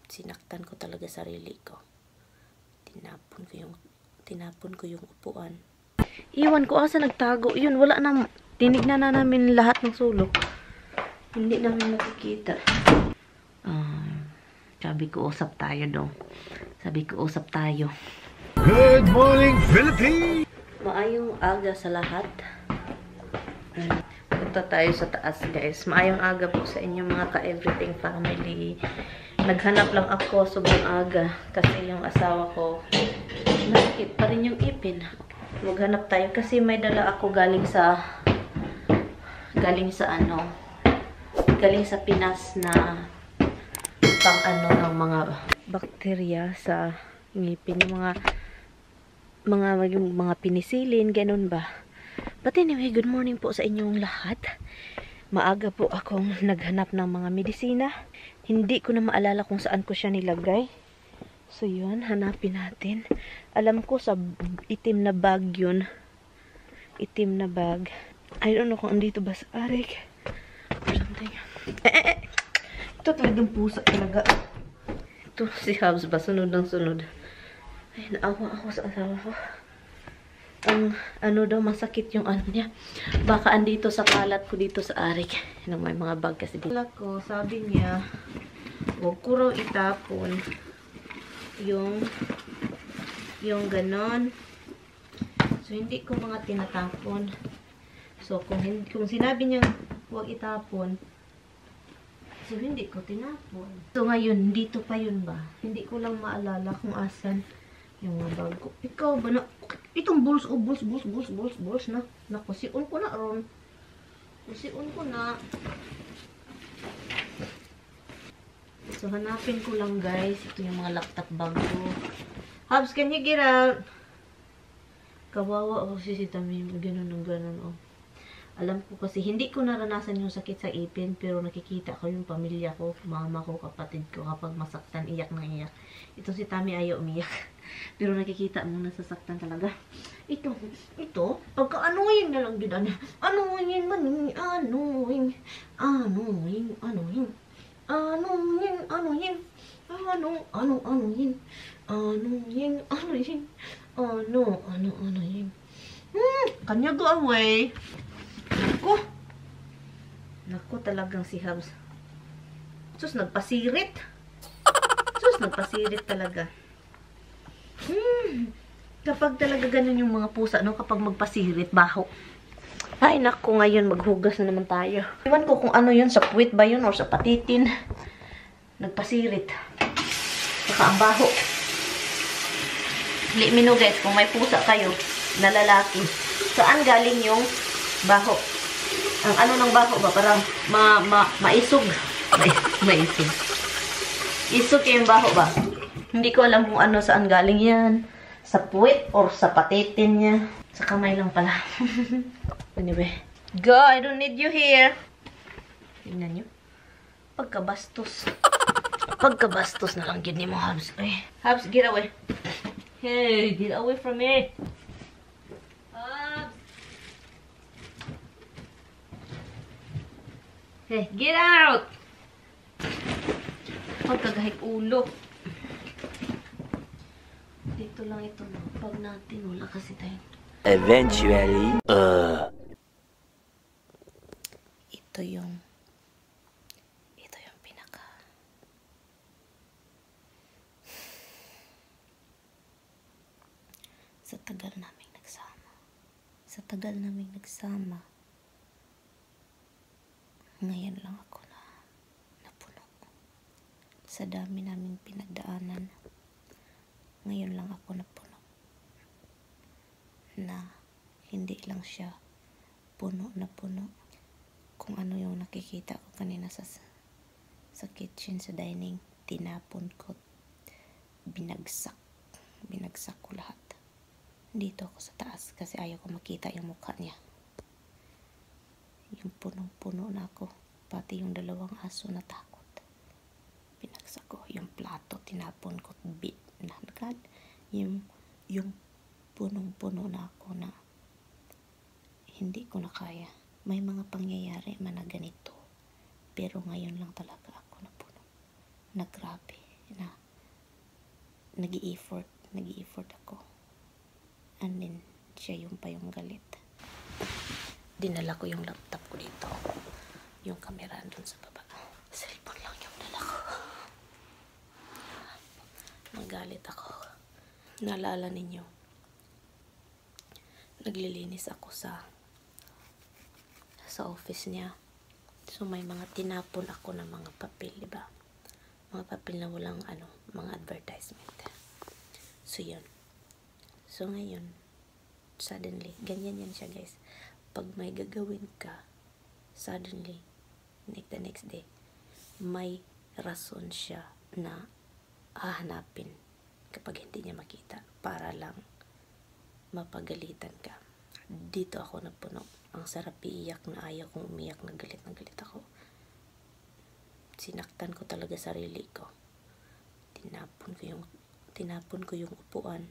Sinaktan ko talaga sarili ko. Tinapon ko yung upuan. Iwan ko asa nagtago. Yun, wala na. Tinignan na namin lahat ng sulok. Hindi namin makikita. Sabi ko, usap tayo dong. Sabi ko, usap tayo. Good morning, Philippines! Maayong aga sa lahat. Punta tayo sa taas, guys. Maayong aga po sa inyo mga ka-everything family. Naghanap lang ako sobrang aga kasi yung asawa ko nakikip pa rin yung ipin. Maghanap tayo kasi may dala ako galing sa Pinas na pang ng mga bakterya sa ngipin, yung mga pinisilin, ganun ba. But anyway, good morning po sa inyong lahat. Maaga po akong naghanap ng mga medisina. Hindi ko na maalala kung saan ko siya nilagay. So yun, hanapin natin. Alam ko sa itim na bag yun. Itim na bag. I don't know kung andito ba sa arik. Or something. Ito talagang pusa talaga. Ito si Habs ba? Sunod ng sunod. Ay, naawa ako sa asawa ko. Daw, masakit yung niya. Baka andito sa kalat ko dito sa arik. May mga bag kasi dito. Ko, sabi niya, huwag ko raw itapon yung ganon. So, hindi ko mga tinatapon. So, kung sinabi niya huwag itapon, so, hindi ko tinapon. So, ngayon, dito pa yun ba? Hindi ko lang maalala kung asan yung mga bag ko. Ikaw ba na? Itong balls na. Nakusiun ko na ron. Kusiun ko na. So, hanapin ko lang, guys. Ito yung mga laptop bag ko. Habs, can you get out? Kawawa ako si Tamim. Ganun, oh. Alam ko kasi, hindi ko naranasan yung sakit sa ipin, pero nakikita ko yung pamilya ko, mama ko, kapatid ko, kapag masaktan, iyak na iyak. Ito si Tami ayaw umiyak. Pero nakikita mo, nasasaktan talaga. Ito, pagka-annoying na lang yun. Annoying. Can you go away? Naku, talagang si Habs. Sus, nagpasirit talaga. Kapag talaga ganun yung mga pusa, no? Kapag magpasirit, baho. Ay, naku, ngayon maghugas na naman tayo. Iwan ko kung ano yun, sa puwit ba yun or sa patitin. Nagpasirit. Saka ang baho. Let me know, guys, kung may pusa kayo na lalaki, saan galing yung baho? Ang ano ng baho ba? Parang maisog. Maisog. Isog yung baho ba? Hindi ko alam kung ano saan galing yan. Sa puwit or sa patitin niya. Sa kamay lang pala. Anyway. Go! I don't need you here. Tingnan nyo. Pagkabastos. Pagkabastos na lang gini mo, Habs. Ay, Habs, get away. Hey, get away from me. Habs. Hey, get out! Pagkagahig ulo. Dito lang ito. Pag natin, wala kasi tayo. Eventually, Ito yung pinaka. Sa tagal naming nagsama. Ngayon lang ako napuno. Sa dami naming pinagdaanan, ngayon lang ako napuno. Na hindi lang siya puno na puno. Kung ano yung nakikita ko kanina sa kitchen, sa dining, tinapon ko, binagsak ko lahat. Dito ako sa taas kasi ayaw ko makita yung mukha niya. Yung punong-puno na ako. Pati yung dalawang aso natakot. Pinagsak ko. Yung plato, tinapon ko. Yung punong-puno na ako na hindi ko na kaya. May mga pangyayari man na ganito. Pero ngayon lang talaga ako napuno. Na grabe. na nag-i-effort ako. And then, siya yung pa yung galit. Dinala ko yung laptop ko dito. Yung camera doon sa baba. Cellphone lang yung dala ko. Magalit ako. Naalala ninyo, naglilinis ako sa office niya. So, may mga tinapon ako ng mga papel, diba? Mga papel na walang mga advertisement. So, yun. So, ngayon, suddenly, ganyan yan siya, guys. Pag may gagawin ka, suddenly, the next day, may rason siya na hahanapin kapag hindi niya makita para lang mapagalitan ka. Dito ako napuno. Ang sarap iiyak na ayaw kong umiyak, na galit ako. Sinaktan ko talaga sarili ko. Tinapon ko yung upuan.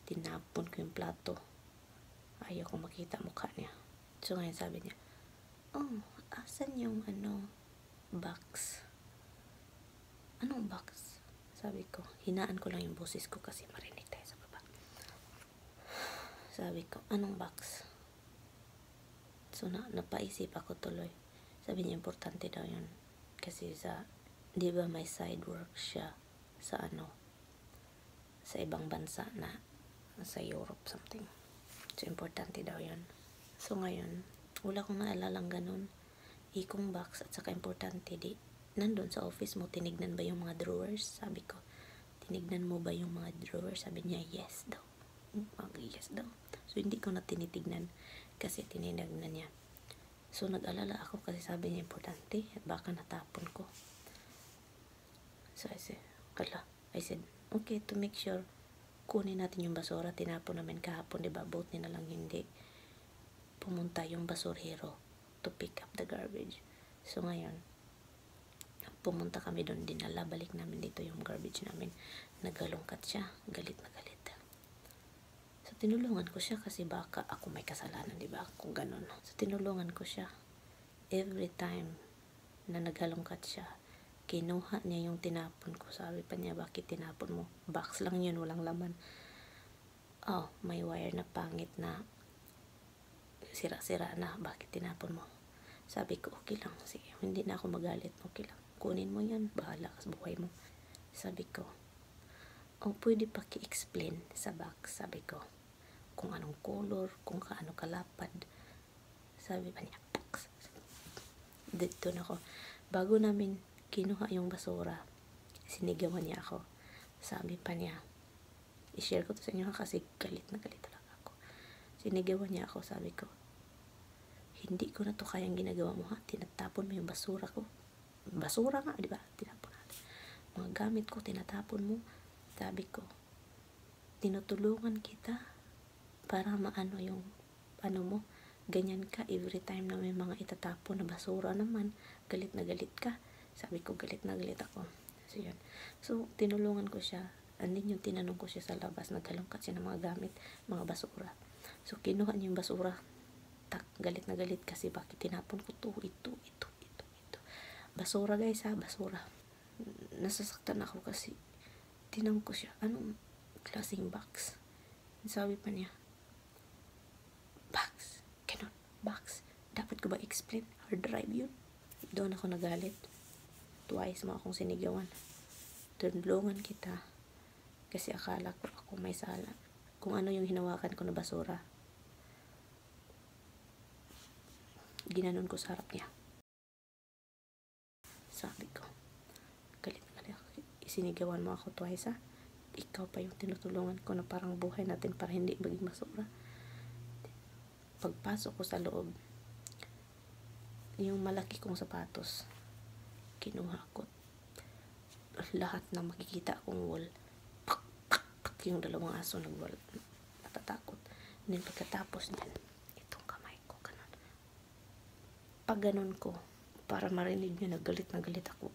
Tinapon ko yung plato. Ayaw kong makita mukha niya. So ngayon sabi niya, oh, asan yung box? Anong box? Sabi ko, hinaan ko lang yung boses ko kasi marinig tayo sa baba. Sabi ko, anong box? So napaisip ako tuloy. Sabi niya, importante daw yun. Kasi di ba may side work siya sa sa ibang bansa na sa Europe something. So importante daw yun. So ngayon, wala kong naalalang ganun. Ikong box at saka importante, di nandun sa office mo, tinignan ba yung mga drawers? Sabi ko, tinignan mo ba yung mga drawers? Sabi niya, yes daw. Yes daw. So hindi ko na tinitignan kasi tinignan niya. So nag-alala ako kasi sabi niya importante, baka natapon ko. So I said, okay, to make sure, kunin natin yung basura. Tinapon namin kahapon, diba? Buti na lang hindi pumunta yung basurero to pick up the garbage. So ngayon, pumunta kami doon, dinala, balik namin dito yung garbage namin. Nagalungkat siya, galit na galit. So tinulungan ko siya kasi baka ako may kasalanan, diba? Kung ganun. So tinulungan ko siya. Every time na nagalungkat siya, kinuha niya yung tinapon ko. Sabi pa niya, bakit tinapon mo? Box lang yun, walang laman. Oh, may wire na pangit na sira-sira na. Bakit tinapon mo? Sabi ko, okay lang. Sige, hindi na ako magalit. Okay lang. Kunin mo yan. Bahala ka sa buhay mo. Sabi ko, oh, pwede pa ki-explain sa box. Sabi ko, kung anong color, kung kaano kalapad. Sabi pa niya, box. Dito na ako. Bago namin kinuha yung basura, sinigawan niya ako. Sabi pa niya, i-share ko to sa inyo kasi galit na galit talaga ako. Sinigawan niya ako, sabi ko, hindi ko na to kayang ginagawa mo, ha? Tinatapon mo yung basura ko. Basura nga, di ba? Tinapon natin. Mga gamit ko, tinatapon mo. Sabi ko, tinutulungan kita para maano yung mo, ganyan ka every time na may mga itatapon na basura naman, galit na galit ka. Sabi ko, galit na galit ako. So yun. So tinulungan ko siya, and then yung tinanong ko siya sa labas, nagkalungkat siya ng mga gamit, mga basura. So kinuha niya yung basura, galit na galit kasi bakit tinapon ko to, ito. Basura guys, ha, basura. Nasasaktan ako kasi tinanong ko siya, anong klaseng box? Sabi pa niya, box, ganun, box. Dapat ko ba explain? Hard drive yun. Doon ako nagalit. Twice mo akong sinigawan. Tulungan kita. Kasi akala ko ako may sala. Kung ano yung hinawakan ko na basura. Ginanon ko sa harap niya. Sabi ko, galit na galit ako. Isinigawan mo ako twice, ha? Ikaw pa yung tinutulungan ko na parang buhay natin para hindi maging basura. Pagpasok ko sa loob, yung malaki kong sapatos, kinuha ko. Lahat na makikita akong wall, yung dalawang aso nag-wall, natatakot. And then pagkatapos din, itong kamay ko, ganun. Pag ganun ko, para marinig niya, nagalit na galit ako.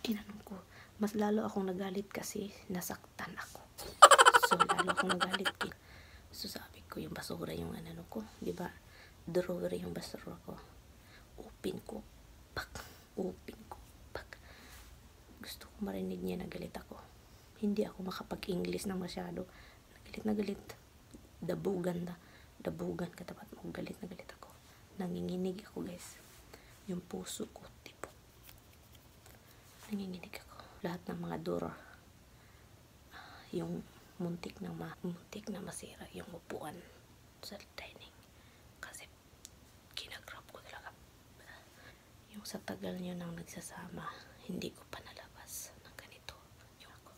Kinanong ko, mas lalo akong nagalit kasi nasaktan ako. So, lalo akong nagalit. So, sabi ko, yung basura yung ko, di ba? Drawer yung basura ko. Open ko. Pak. Open ko. Pak. Gusto ko marinig niya na galit ako. Hindi ako makapag-English na masyado. Galit na galit. Dabugan katapat mo. Galit na galit ako. Nanginginig ako, guys. Yung puso ko, tipo. Nanginginig ako. Lahat ng mga door. Yung muntik na masira yung upuan sa dining. Kasi kinagrab ko talaga. Yung sa tagal nyo nang nagsasama, hindi ko pa nalabas ng ganito. Yung ako,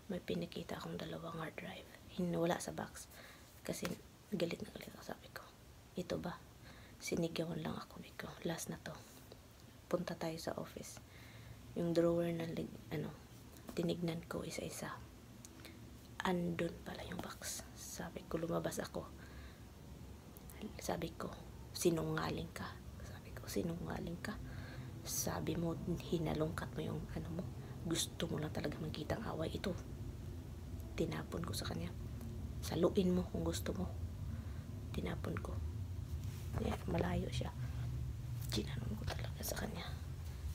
may pinakita akong 2 hard drive. Wala sa box. Kasi galit na galit ako. Sabi ko, ito ba? Sinigawan lang ako nito. Last na to. Punta tayo sa office. Yung drawer na tinignan ko isa-isa. Andun pala yung box. Sabi ko, lumabas ako. Sabi ko, sinungaling ka. Sabi mo, hinalungkat mo yung mo. Gusto mo lang talaga magkitang away. Ito, tinapon ko sa kanya. Saluin mo kung gusto mo. Tinapon ko. Yeah, malayo siya. Ginanon ko talaga sa kanya.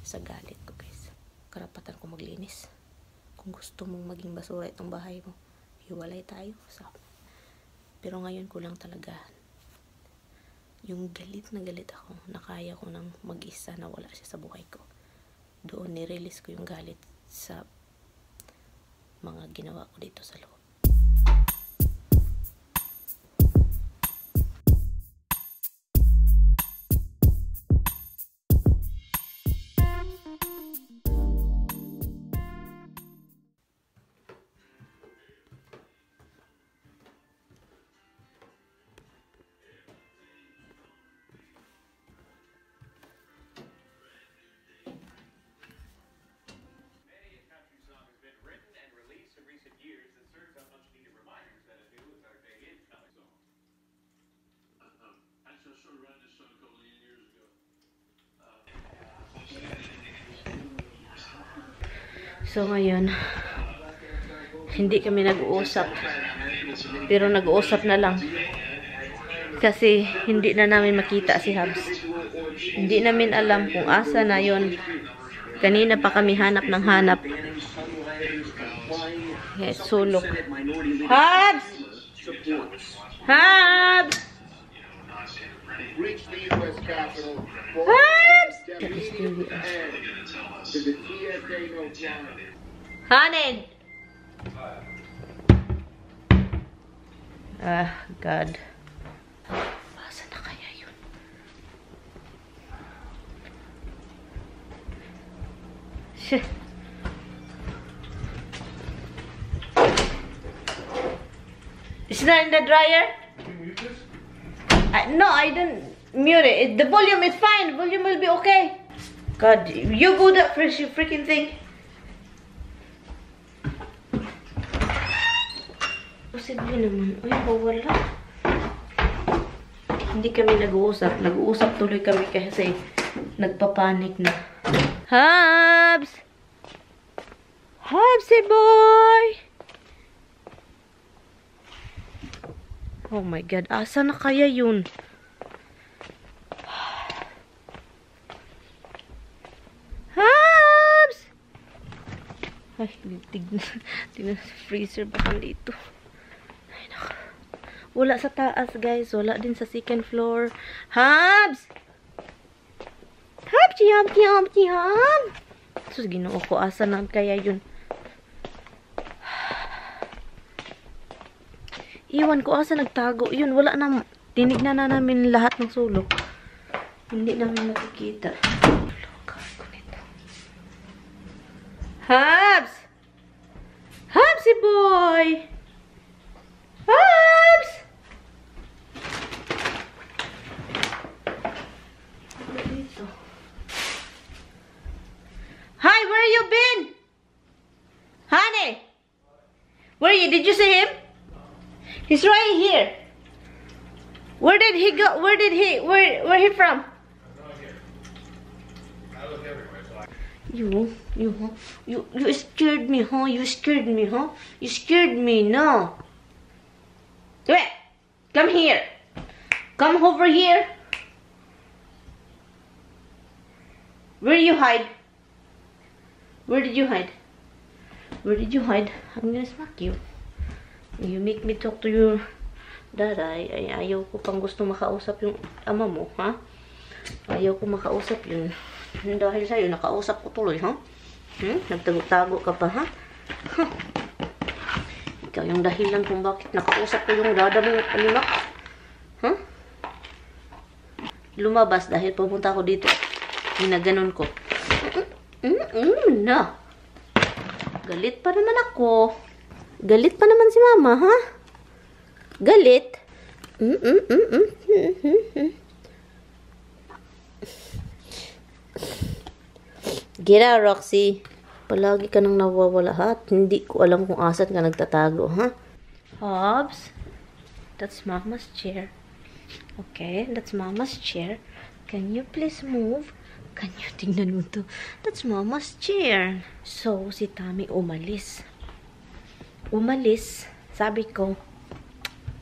Sa galit ko, guys. Karapatan ko maglinis. Kung gusto mong maging basura itong bahay mo, hiwalay tayo. Pero ngayon ko lang talaga yung galit na galit ako na kaya ko nang mag-isa na wala siya sa buhay ko. Doon nirelease ko yung galit sa mga ginawa ko dito sa loob. So ngayon, hindi kami nag-uusap. Pero nag-uusap na lang. Kasi hindi na namin makita si Habs. Hindi namin alam kung asa na yon. Kanina pa kami hanap ng hanap. Yes, sulok. Habs! Habs! Habs! Haned! Ah, God. Asa na kaya yun? Shit. It's not in the dryer? No, I didn't mute it. The volume is fine. The volume will be okay. God, you go that freaking thing. Posible naman. Uy, wala. Hindi kami nag-uusap. Nag-uusap tuloy kami kasi nagpapanik na. Habs! Habsy boy! Oh my God. Asa na kaya yun? Habs! Ay, tignan sa freezer baka dito. Ay, naku. Wala sa taas, guys. Wala din sa second floor. Habs! Habs! Yum! Sus, ginoo ko. Asa na kaya yun? Iwan ko asa nagtago. Yun, wala na. Tinignan na namin lahat ng sulok. Hindi namin nakikita. Habs! Habsy boy! Habs! Hi, where you been? Honey! Where you? Did you see him? He's right here. Where did he go? Where he from? You scared me, huh? You scared me, huh? You scared me, no. Wait, come here. Come over here. Where you hide? Where did you hide? Where did you hide? I'm gonna smack you. You make me talk to your dad. Ayaw ko pang gusto makausap yung ama mo, ha? Ayaw ko makausap yun. Dahil sa'yo, nakausap ko tuloy, ha? Nagtago-tago ka pa, ha? Huh. Ikaw yung dahilan kung bakit nakausap ko yung dada mo, anak. Ha? Lumabas dahil pumunta ako dito. Ginaganon ko. Na. Galit pa naman ako. Galit pa naman si mama, ha? Galit? Get out, Roxy. Palagi ka nang nawawala, ha? Hindi ko alam kung asan ka nagtatago, ha? Hobbs? That's Mama's chair. Okay, that's Mama's chair. Can you please move? Can you tingnan mo to? That's Mama's chair. So, si Tami umalis. Umalis. Sabi ko,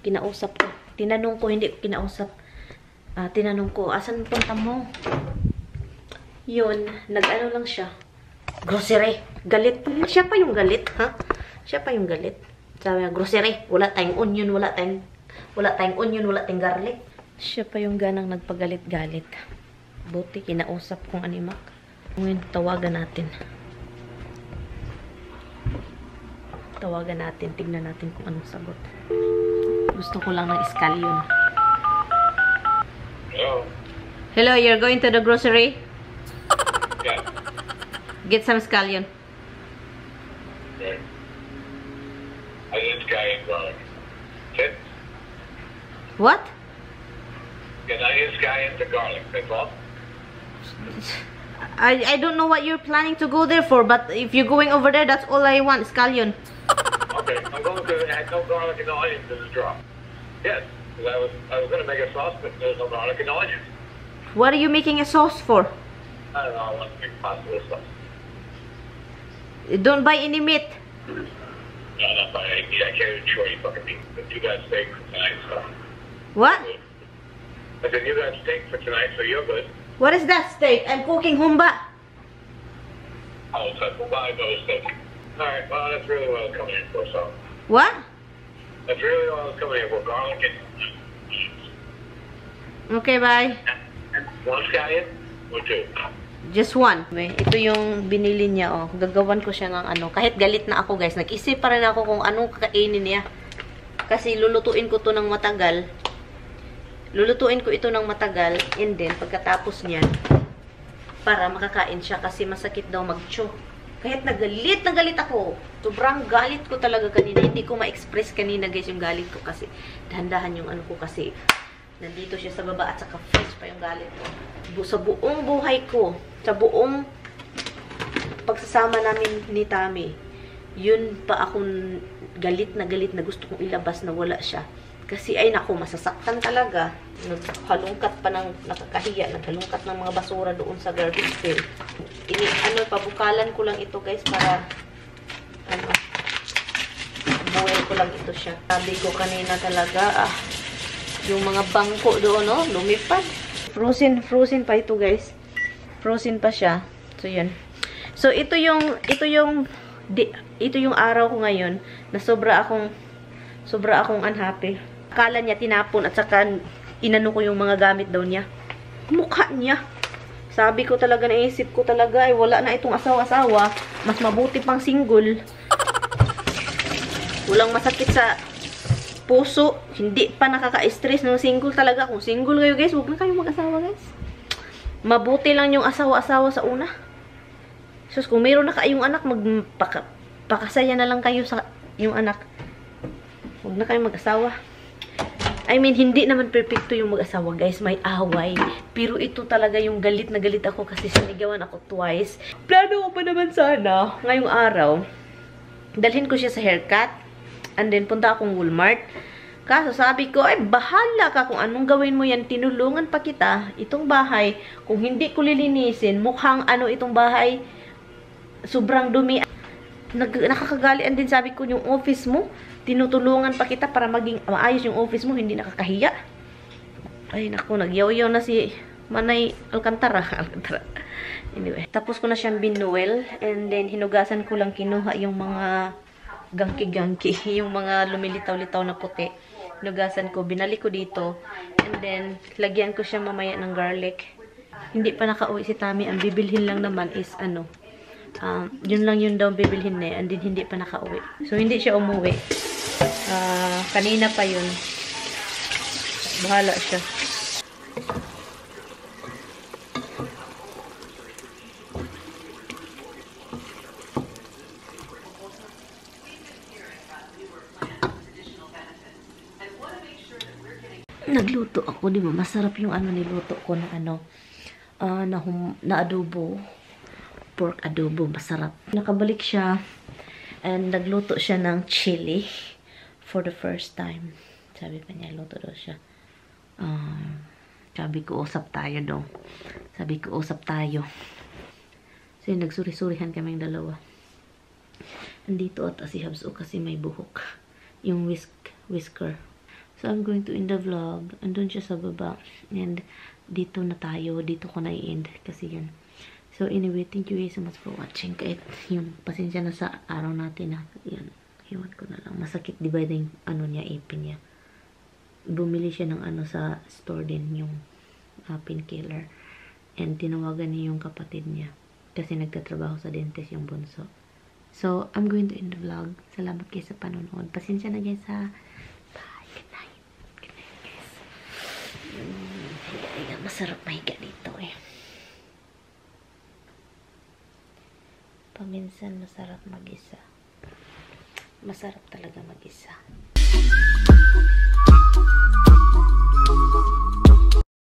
kinausap ko. Tinanong ko, hindi ko kinausap. Tinanong ko, asan punta mo? Yun, nag-ano lang siya. Grocery. Galit. Siya pa yung galit, ha? Siya pa yung galit. Sabi niya, grocery. Wala tayong onion, wala tayong garlic. Siya pa yung ganang nagpagalit-galit. Buti, kinausap kong animak. Ngayon, tawagan natin. Tawagan natin. Tignan natin kung anong sagot. Gusto ko lang ng scallion. Hello. Hello, you're going to the grocery? Yeah. Get some scallion. Right. I need guy in garlic. Okay. What? Can I use guy into garlic? That's all. I don't know what you're planning to go there for, but if you're going over there, that's all I want, scallion. Okay. I'm going to add no garlic and no onions to this draw. Yes. 'Cause I was going to make a sauce, but there's no garlic and no onions. What are you making a sauce for? I don't know. I want to make pasta with sauce. Don't buy any meat. No, not fine. I can't even chew any fucking meat. But you got steak for tonight, so. What? I said you got steak for tonight, so you're good. What is that steak? I'm cooking humba. Oh, so we'll buy those steak. All right. Well, that's really what I was coming in for. So What? that's really what I was coming in for. Garlic and Okay, bye. one scallion or two. Just one. Ito yung binili niya, oh. Gagawan ko siya ng ano. Kahit galit na ako, guys. Nag-isip pa rin ako kung anong kakainin niya. Kasi lulutuin ko to ng matagal. Lulutuin ko ito ng matagal. And then, pagkatapos niyan, para makakain siya. Kasi masakit daw mag-chew. Kahit na galit ako. Sobrang galit ko talaga kanina. Hindi ko ma-express kanina, guys, yung galit ko. Kasi dahan-dahan yung ano ko. Kasi nandito siya sa baba at saka fresh pa yung galit ko. Sa buong buhay ko, sa buong pagsasama namin ni Tami, yun pa akong galit na gusto kong ilabas na wala siya. Kasi ay nako, masasaktan talaga. Naghalungkat pa ng nakakahiya, naghalungkat ng mga basura doon sa garbage bin. Pabukalan ko lang ito, guys, para buhay ko lang ito siya. Sabi ko kanina talaga, yung mga bangko doon, no, lumipad. Frozen pa ito, guys. Frozen pa siya. So, yun. So, ito yung araw ko ngayon na sobra akong unhappy. Akala niya tinapon at saka inano ko yung mga gamit daw niya. Mukha niya. Sabi ko talaga, naisip ko talaga, ay wala na itong asawa-asawa. Mas mabuti pang single. Walang masakit sa puso, hindi pa nakaka-stress ng single talaga. Kung single kayo, guys, huwag na kayong mag-asawa, guys. Mabuti lang yung asawa-asawa sa una. So, kung mayroon na kayong anak, pakasaya na lang kayo sa yung anak. Huwag na kayong mag-asawa. I mean, hindi naman perfecto yung mag-asawa, guys. May away. Pero ito talaga yung galit na galit ako kasi sinigawan ako twice. Plano ko pa naman sana, ngayong araw, dalhin ko siya sa haircut. And then, punta akong Walmart. Kaso sabi ko, ay bahala ka kung anong gawin mo yan. Tinulungan pa kita. Itong bahay, kung hindi ko lilinisin, mukhang ano itong bahay, sobrang dumi. Nakakagalian din, sabi ko, yung office mo, tinutulungan pa kita para maging maayos yung office mo, hindi nakakahiya. Ay, naku, nagyaw-yaw na si Manay Alcantara. Anyway, tapos ko na siyang binuel. And then, hinugasan ko lang kinuha yung mga gangki-gangki. Yung mga lumilitaw-litaw na puti. Hinugasan ko. Binalik ko dito. And then, lagyan ko siya mamaya ng garlic. Hindi pa nakauwi si Tami. Ang bibilhin lang naman is ano. Yun lang yun daw bibilhin na. And then, hindi pa nakauwi. So, hindi siya umuwi. Kanina pa yun. Bahala siya. Nagluto ako, di ba? Masarap yung ano niluto ko na ano, na adobo. Pork adobo, masarap. Nakabalik siya and nagluto siya ng chili for the first time. Sabi pa niya, luto daw siya. Sabi ko, usap tayo daw. Sabi ko, usap tayo. So, nagsuri-surihan kaming dalawa. Andito at si Habs kasi may buhok. Yung whisker. So, I'm going to end the vlog. Andun siya sa baba. And, dito na tayo. Dito ko na i-end. Kasi yun. So, anyway, thank you guys so much for watching. Kahit yun, pasensya na sa araw natin na. Yan. Iwan ko na lang. Masakit, di ba yung ano niya, ipin niya. Bumili siya ng ano sa store din, yung painkiller. And, tinawagan niya yung kapatid niya. Kasi nagtatrabaho sa dentist yung bunso. So, I'm going to end the vlog. Salamat guys sa panonood. Pasensya na guys ha. Higa, masarap mahiga dito eh. Paminsan masarap mag-isa. Masarap talaga mag-isa.